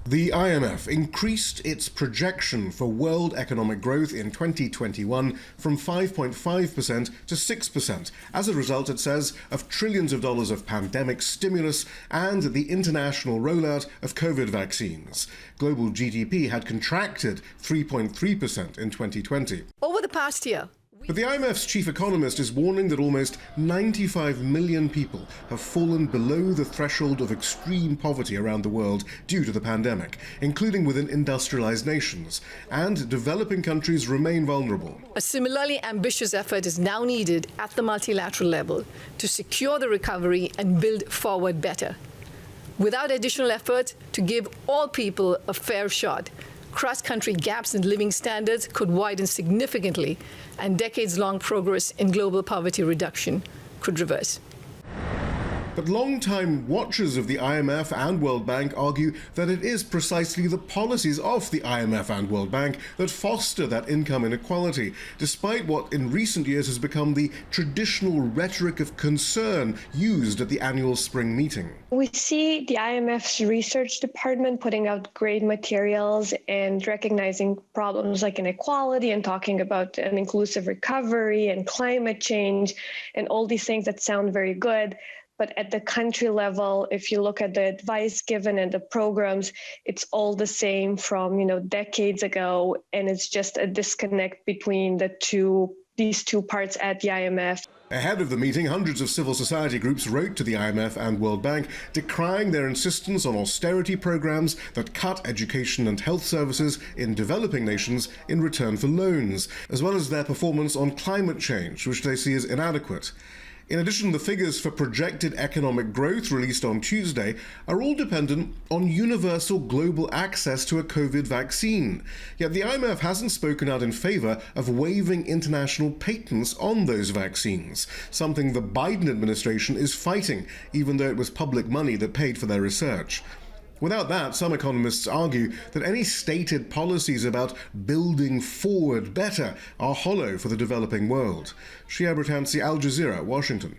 The IMF increased its projection for world economic growth in 2021 from 5.5% to 6%, as a result, it says, of trillions of dollars of pandemic stimulus and the international rollout of COVID vaccines. Global GDP had contracted 3.3% in 2020. Over the past year, but the IMF's chief economist is warning that almost 95 million people have fallen below the threshold of extreme poverty around the world due to the pandemic, including within industrialized nations, and developing countries remain vulnerable. A similarly ambitious effort is now needed at the multilateral level to secure the recovery and build forward better. Without additional effort to give all people a fair shot, cross-country gaps in living standards could widen significantly, and decades-long progress in global poverty reduction could reverse. But long-time watchers of the IMF and World Bank argue that it is precisely the policies of the IMF and World Bank that foster that income inequality, despite what in recent years has become the traditional rhetoric of concern used at the annual spring meeting. We see the IMF's research department putting out great materials and recognizing problems like inequality and talking about an inclusive recovery and climate change and all these things that sound very good. But at the country level, if you look at the advice given and the programs, it's all the same from, decades ago. And it's just a disconnect between these two parts at the IMF. Ahead of the meeting, hundreds of civil society groups wrote to the IMF and World Bank decrying their insistence on austerity programs that cut education and health services in developing nations in return for loans, as well as their performance on climate change, which they see as inadequate. In addition, the figures for projected economic growth released on Tuesday are all dependent on universal global access to a COVID vaccine. Yet the IMF hasn't spoken out in favor of waiving international patents on those vaccines, something the Biden administration is fighting, even though it was public money that paid for their research. Without that, some economists argue that any stated policies about building forward better are hollow for the developing world. Shihab, Rattansi, Aljazeera, Washington.